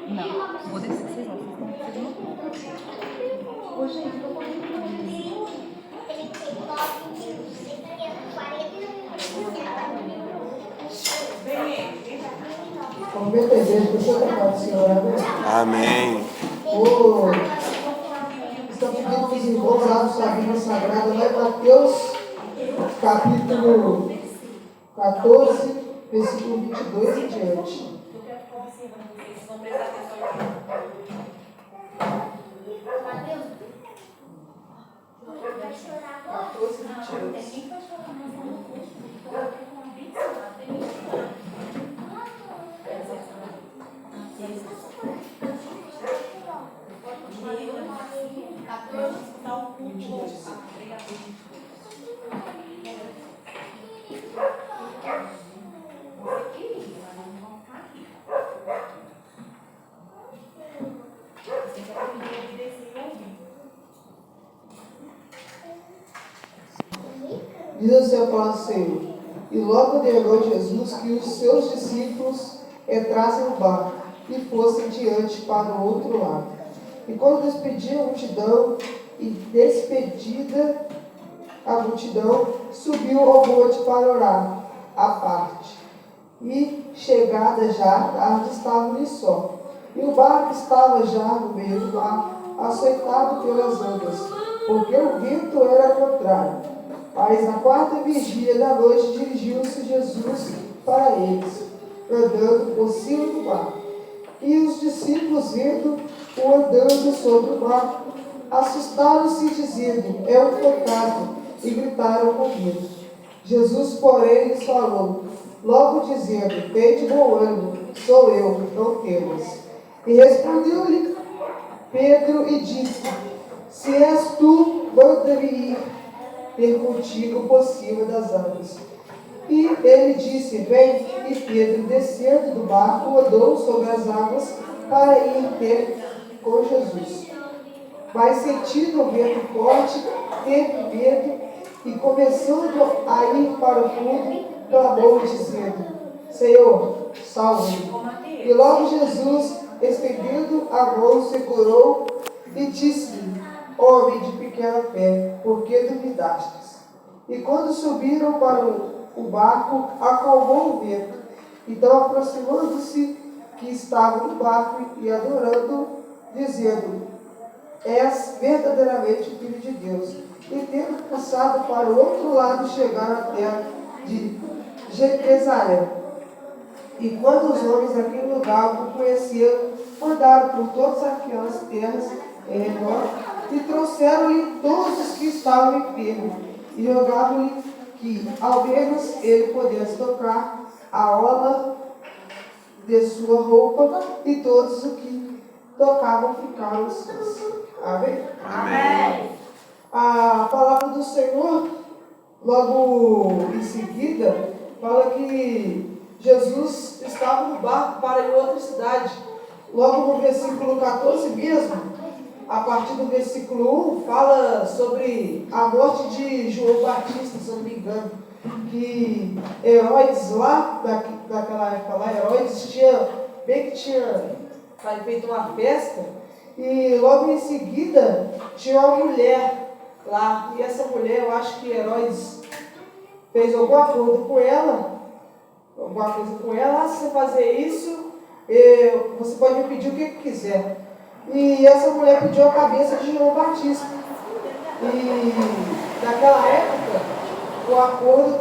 Não, vou descer, vocês não. Ô, gente, eu vou Aumenta a igreja, pessoa da paz do Senhor, Amém. Estamos pedindo que os irmãos abram sua Bíblia Sagrada lá em Mateus, capítulo 14, versículo 22 e diante. Diz assim a palavra do Senhor: E logo ordenou Jesus que os seus discípulos entrassem no barco e fossem diante para o outro lado. E quando despediam a multidão, e despedida a multidão, subiu ao monte para orar à parte. E chegada já a tarde, estavam-lhe só. E o barco estava já no meio do mar, açoitado pelas ondas, porque o vento era contrário. Mas na quarta vigília da noite dirigiu-se Jesus para eles, andando por cima do barco. E os discípulos, vendo-o andando sobre o barco, assustaram-se, dizendo: é um fantasma, e gritaram com medo. Jesus, porém, lhes falou, logo dizendo: tende bom ânimo, sou eu, não temas. E respondeu-lhe Pedro e disse: se és tu, manda-me ir ter contigo por cima das águas. E ele disse: vem. E Pedro, descendo do barco, andou sobre as águas para ir ter com Jesus. Mas sentindo o vento forte, teve medo e, começando a ir para o fundo, clamou, dizendo: Senhor, salve-me. E logo Jesus, estendendo a mão, segurou e disse-lhe: homem de pequena fé, por que duvidastes? E quando subiram para o barco, acalmou o vento. Então, aproximando-se, que estavam no barco e adorando, dizendo: és verdadeiramente o Filho de Deus. E tendo passado para o outro lado, chegaram à terra de Genezaré. E quando os homens daquele lugar o conheceram, mandaram por todas aquelas terras em redor e trouxeram-lhe todos os que estavam enfermos e rogavam-lhe que, ao menos, ele pudesse tocar a orla de sua roupa, e todos os que tocavam ficaram sãos. Amém? Amém. A palavra do Senhor, logo em seguida, fala que Jesus estava no barco para ir em outra cidade. Logo no versículo 14 mesmo, a partir do versículo 1, fala sobre a morte de João Batista, se eu não me engano. Que Herodes lá, naquela época lá, Herodes tinha feito uma festa, e logo em seguida tinha uma mulher lá, e essa mulher, eu acho que Herodes fez algum acordo com ela, alguma coisa com ela: se você fazer isso, você pode me pedir o que quiser. E essa mulher pediu a cabeça de João Batista. E naquela época, o acordo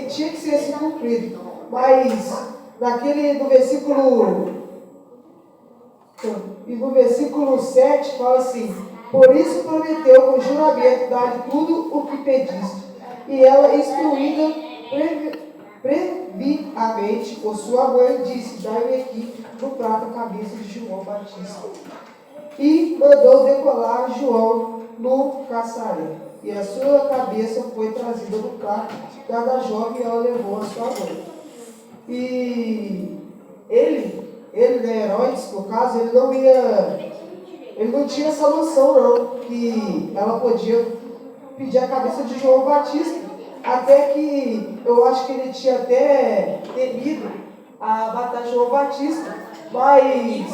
tinha que ser assim cumprido. Mas no versículo 7 fala assim: por isso prometeu com juramento dar-lhe tudo o que pediste. E ela, instruída previamente por sua mãe, disse: dai-me aqui no prato a cabeça de João Batista. E mandou decolar João no caçaré. E a sua cabeça foi trazida no prato, dada a jovem, e ela levou a sua mãe. E ele, né, Herodes, no caso, ele não ia ele não tinha essa noção não, que ela podia pedir a cabeça de João Batista, até que eu acho que ele tinha até temido a matar João Batista, mas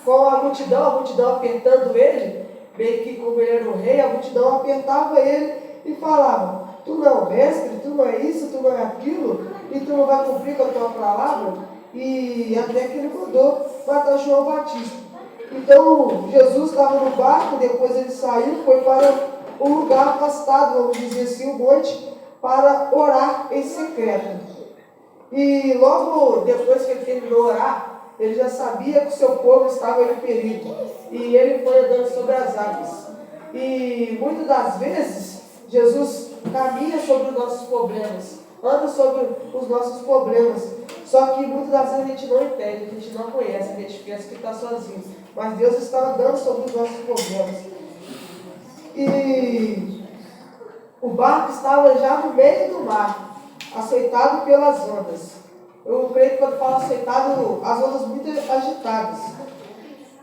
com a multidão apertando ele, meio que como ele era o rei, a multidão apertava ele e falava: tu não é o mestre, tu não é isso, tu não é aquilo, e tu não vai cumprir com a tua palavra. E até que ele mandou matar João Batista. Então Jesus estava no barco, depois ele saiu, foi para um lugar afastado, vamos dizer assim, um monte, para orar em secreto. E logo depois que ele terminou de orar, ele já sabia que o seu povo estava em perigo. E ele foi andando sobre as águas. E muitas das vezes, Jesus caminha sobre os nossos problemas, anda sobre os nossos problemas. Só que muitas das vezes a gente não entende, a gente não conhece, a gente pensa que está sozinho. Mas Deus está andando sobre os nossos problemas. E o barco estava já no meio do mar, açoitado pelas ondas. Eu creio que quando falo açoitado, as ondas muito agitadas.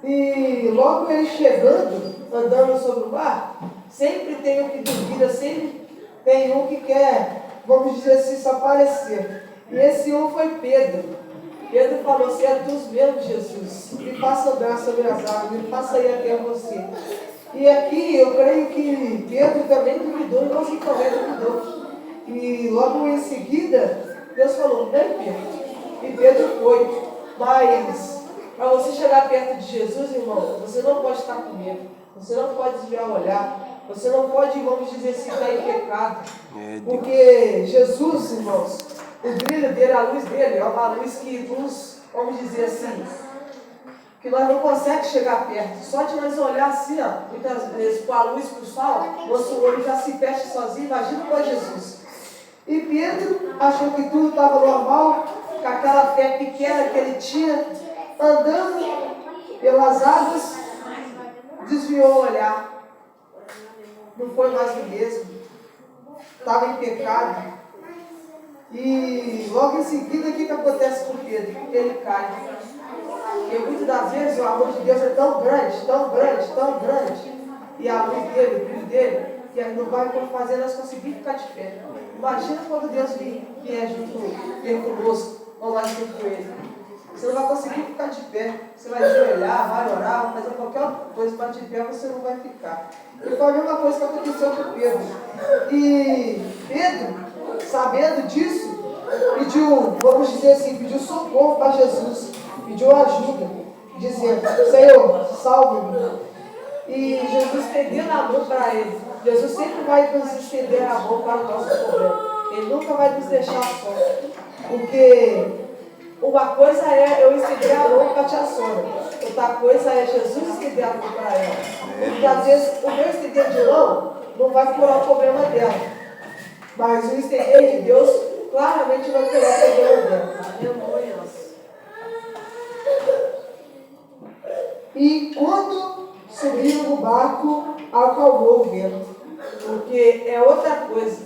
E logo ele chegando, andando sobre o mar, sempre tem um que duvida, sempre tem um que quer, vamos dizer assim, se aparecer. E esse um foi Pedro. Pedro falou: se é tu mesmo, Jesus, me faça andar sobre as águas, me faça ir até você. E aqui eu creio que Pedro também duvidou, e nós também duvidou. E logo em seguida, Deus falou: vem, Pedro. E Pedro foi. Mas para você chegar perto de Jesus, irmão, você não pode estar com medo, você não pode desviar o olhar, você não pode, vamos dizer assim, estar em pecado. Porque Jesus, irmãos, o brilho dele, a luz dele, é uma luz que nos, vamos dizer assim, que nós não conseguimos chegar perto. Só de nós olhar assim, ó, muitas vezes com a luz, com o sol, nosso olho já se fecha sozinho. Imagina com Jesus. E Pedro achou que tudo estava normal, com aquela fé pequena que ele tinha, andando pelas águas, desviou o olhar. Não foi mais o mesmo. Estava em pecado. E logo em seguida, o que acontece com Pedro? Ele cai. Porque muitas das vezes o amor de Deus é tão grande, tão grande, tão grande, e a luz dele, o brilho dele, que ele não vai fazer nós conseguir ficar de pé. Imagina quando Deus vier junto conosco, ou lá junto com ele. Você não vai conseguir ficar de pé. Você vai ajoelhar, vai orar, vai fazer qualquer coisa para de pé, você não vai ficar. E foi a mesma coisa que aconteceu com Pedro. E Pedro, sabendo disso, pediu, vamos dizer assim, pediu socorro para Jesus, pediu ajuda, dizendo: Senhor, salve-me. E Jesus estendendo a mão para ele. Jesus sempre vai nos estender a mão para o nosso problema. Ele nunca vai nos deixar só. Porque uma coisa é eu estender a mão para a tia Sônia, outra coisa é Jesus estender a mão para ela. Porque às vezes o meu estender de mão não vai curar o problema dela, mas o estender de Deus claramente vai curar o problema dela. E quando subiram no barco, acalmou o vento. Porque é outra coisa.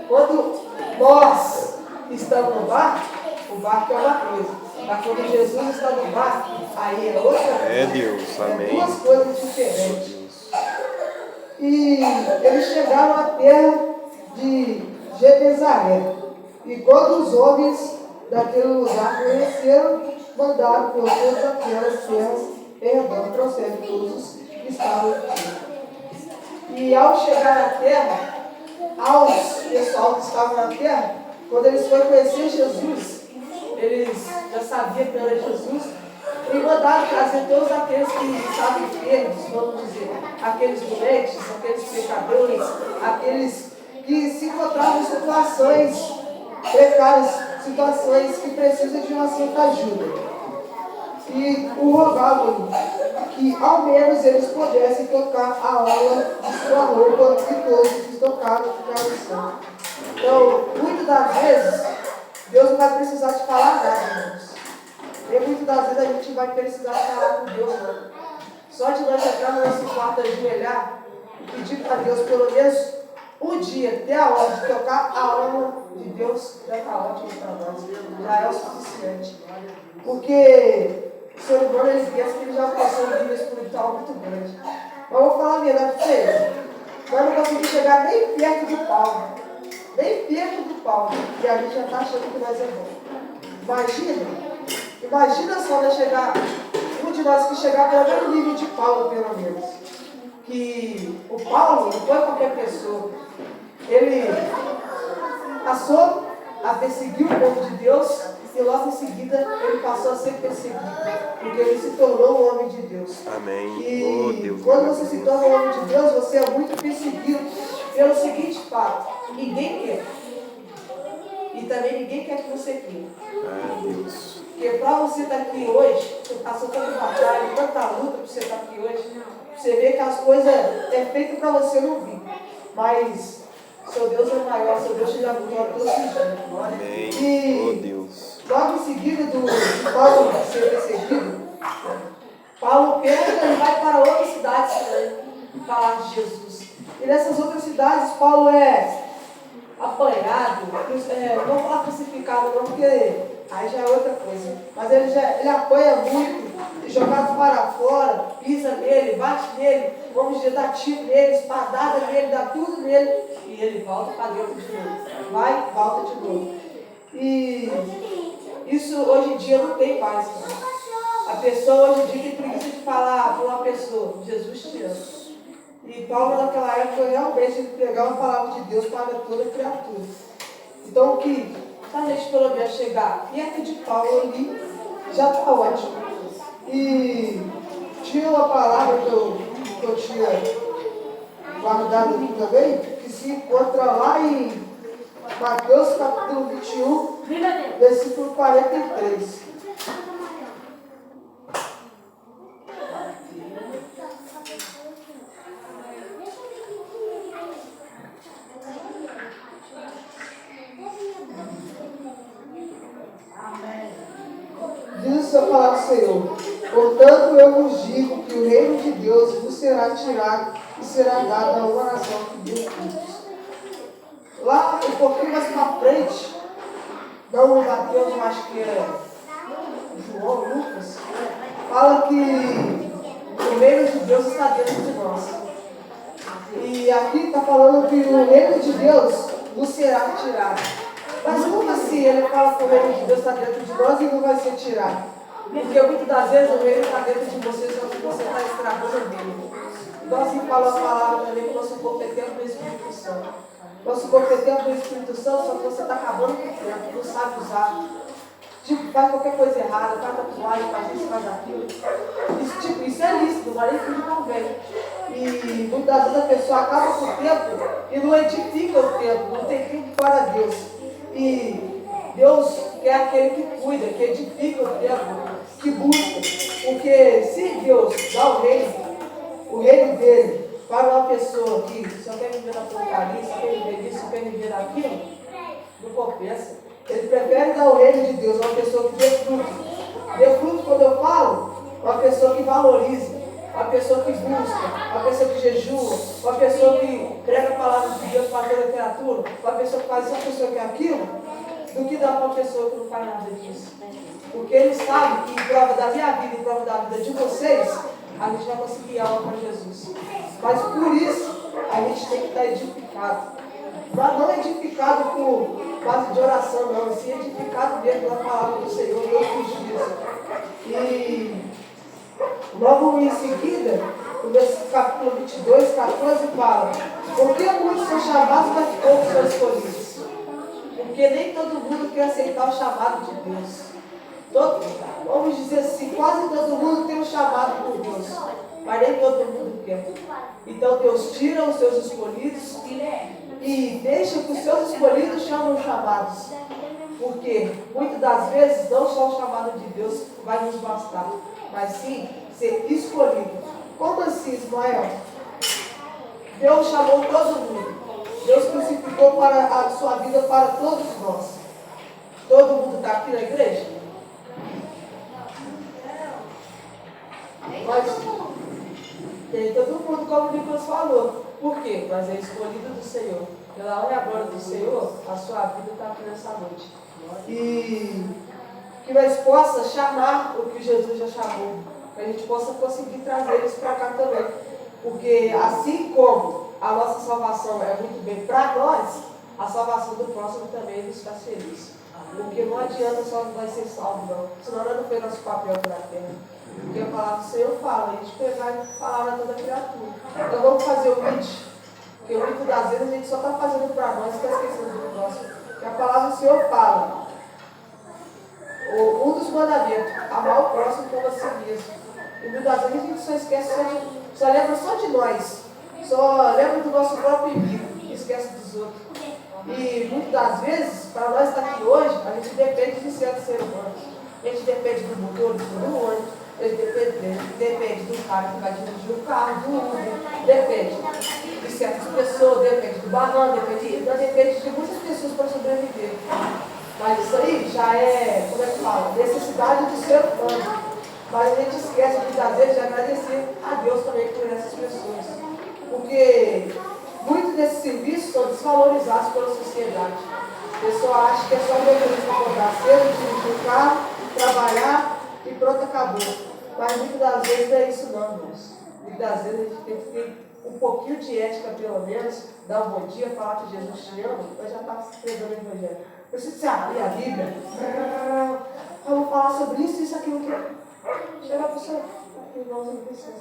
Quando nós estamos no barco, o barco é uma coisa. Mas quando Jesus está no barco, aí é outra coisa. É Deus, amém. É duas coisas diferentes. E eles chegaram à terra de Genezaré. E quando os homens daquele lugar conheceram, mandaram por todas aquelas terras em redor, trouxeram todos os que estavam aqui. E ao chegar à terra, aos pessoal que estavam na terra, quando eles foram conhecer Jesus, eles já sabiam que era Jesus, e mandaram trazer todos aqueles que estavam enfermos, vamos dizer, aqueles doentes, aqueles pecadores, aqueles que se encontravam em situações precárias, situações que precisam de uma certa ajuda. E o rogavam que ao menos eles pudessem tocar a orla de sua roupa, e todos que tocaram ficaram sãos. Então, muitas das vezes, Deus não vai precisar de falar nada, irmãos. E muitas das vezes a gente vai precisar de falar com Deus, não. Só de nós entrar no nosso quarto, ajoelhar e pedir para Deus pelo menos um dia, ter a hora de tocar a alma de Deus, já está ótimo para nós, já é o suficiente. Porque o ser humano, ele pensa que ele já passou um nível espiritual muito grande. falar a verdade para vocês. Nós não conseguimos chegar nem perto de Paulo. Nem perto de Paulo. E a gente já está achando que nós é bom. Imagina só nós chegar, um de nós que chegar pelo mesmo nível de Paulo, pelo menos. Que o Paulo não foi qualquer pessoa. Ele passou a perseguir o povo de Deus e logo em seguida ele passou a ser perseguido. Porque ele se tornou um homem de Deus. Amém. E Oh, Deus, quando você se torna um homem de Deus, você é muito perseguido pelo seguinte fato: ninguém quer. E também ninguém quer que você queira. Ah, Deus. Porque para você estar aqui hoje, você passou tanta batalha, tanta luta para você estar aqui hoje, você vê que as coisas é feito para você não vir. Mas seu Deus é maior, seu Deus te dá vitória todos os dias. Amém. E Oh, Deus. logo em seguida de Paulo ser perseguido, Paulo pega e vai para outras cidades falar de Jesus. E nessas outras cidades, Paulo é apanhado, não falar crucificado não, porque aí já é outra coisa. Mas ele apanha muito, é jogado para fora, pisa nele, bate nele, vamos dizer, dá tiro nele, espadada nele, dá tudo nele, e ele volta para dentro de novo. Vai, volta de novo. E isso hoje em dia não tem mais. A pessoa hoje em dia tem preguiça de falar para uma pessoa: Jesus te ama. E Paulo naquela época realmente pegava a palavra de Deus para toda criatura. Então o que a gente pelo menos chegar perto de Paulo ali já está ótimo. E tinha uma palavra que eu tinha guardado aqui também, que se encontra lá em Mateus capítulo 21, versículo 43. Diz a palavra do Senhor: portanto eu vos digo que o reino de Deus vos será tirado e será dado a uma nação que deu frutos. Lá um pouquinho mais para frente, não em Mateus, eu acho que é João, Lucas, fala que o reino de Deus está dentro de nós. E aqui está falando que o reino de Deus nos será tirado. Mas como assim ele fala que o reino de Deus está dentro de nós e não vai ser tirado? Porque muitas das vezes o reino está dentro de você, só que você está estragando dele. Igual assim falou a palavra também, que nosso corpo é templo do Espírito Santo. Nosso corpo é templo do Espírito Santo, só que você está acabando com o tempo, não sabe usar. Tipo, faz qualquer coisa errada, faz tatuagem, faz isso, faz aquilo. Isso é lícito, não vai nem tudo não vem. E muitas vezes a pessoa acaba com o tempo e não edifica o tempo, não tem tempo para Deus. E Deus é aquele que cuida, que edifica o tempo, que busca. Porque se Deus dá o reino dele para uma pessoa que só quer viver na porcaria, só quer viver disso, só quer viver daquilo, não compensa. Ele prefere dar o reino de Deus a uma pessoa que dê fruto. Dê fruto, quando eu falo, uma pessoa que valorize, uma pessoa que busca, uma pessoa que jejua, uma pessoa que prega a palavra de Deus para toda a criatura, uma pessoa que faz isso, uma pessoa que é aquilo, do que dá para uma pessoa que não faz nada disso. Porque ele sabe que em prova da minha vida, em prova da vida de vocês, a gente vai conseguir algo para Jesus. Mas por isso, a gente tem que estar edificado. Mas não edificado por base de oração, não. Sim edificado dentro da palavra do Senhor, todos os dias. E logo em seguida, no capítulo 22, 14, fala: porque muitos são chamados, mas poucos são escolhidos. Porque nem todo mundo quer aceitar o chamado de Deus. Vamos dizer assim, quase todo mundo tem um chamado por Deus, mas nem todo mundo quer. Então Deus tira os seus escolhidos e deixa que os seus escolhidos chamam os chamados. Porque muitas das vezes não só o chamado de Deus vai nos bastar, mas sim ser escolhido. Como assim, Ismael? Deus chamou todo mundo. Deus crucificou para a sua vida para todos nós. Todo mundo está aqui na igreja? Mas tem todo mundo, como o Nicolas falou. Por quê? Mas é escolhido do Senhor. Pela honra e a glória do Senhor, a sua vida está aqui nessa noite. E que nós possamos chamar o que Jesus já chamou. Que a gente possa conseguir trazer eles para cá também. Porque assim como a nossa salvação é muito bem para nós, a salvação do próximo também nos faz feliz. Porque não adianta só nós ser salvos, não. Senão nós não foi nosso papel aqui na terra. Porque a palavra do Senhor fala, a gente pegar e falar na toda criatura. Então vamos fazer o id. Porque muitas das vezes a gente só está fazendo para nós e está esquecendo do próximo. Porque a palavra do Senhor fala. Um dos mandamentos, amar o próximo como a si mesmo. E muitas vezes a gente só esquece, só lembra só de nós. Só lembra do nosso próprio umbigo e esquece dos outros. E muitas das vezes, para nós estar aqui hoje, a gente depende de certos seres humanos. A gente depende do motor, do ônibus, a gente depende do cara que vai dirigir o carro, do Uber, depende de certas pessoas, depende do barrão, depende de muitas pessoas para sobreviver. Mas isso aí já é, como é que fala, necessidade do ser humano. Mas a gente esquece muitas vezes de agradecer a Deus também por essas pessoas. Porque muitos desses serviços são desvalorizados pela sociedade. A pessoa acha que é só mecanismo acordar cedo, dirigir o carro, trabalhar e pronto, acabou. Mas muitas das vezes não é isso não, irmãos. Muitas das vezes a gente tem que ter um pouquinho de ética, pelo menos, dar um bom dia, falar que Jesus te ama, mas já está pregando o Evangelho. Precisa você abrir a Bíblia. Vamos falar sobre isso, isso, aquilo, aquilo. Chega a pessoa, irmãos, não precisa.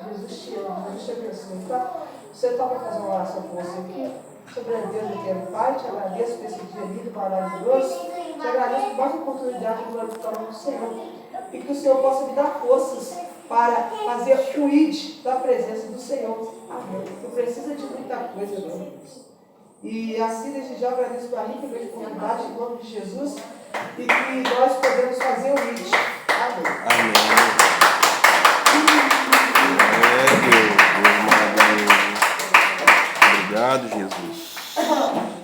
Jesus te ama, Jesus te abençoe. Tá? Você toca fazer uma oração com você aqui. Sobre a Deus eterno Pai, te agradeço por esse dia lindo, maravilhoso. Te agradeço por mais uma oportunidade de glorificar o nome do Senhor. E que o Senhor possa me dar forças para fazer fluir da presença do Senhor. Amém. Não precisa de muita coisa, meu Deus. E assim, desde já, agradeço para a rica grande oportunidade, em nome de Jesus, e que nós podemos fazer o IT. Amém. Amém. Deus maravilhoso. Obrigado, Jesus.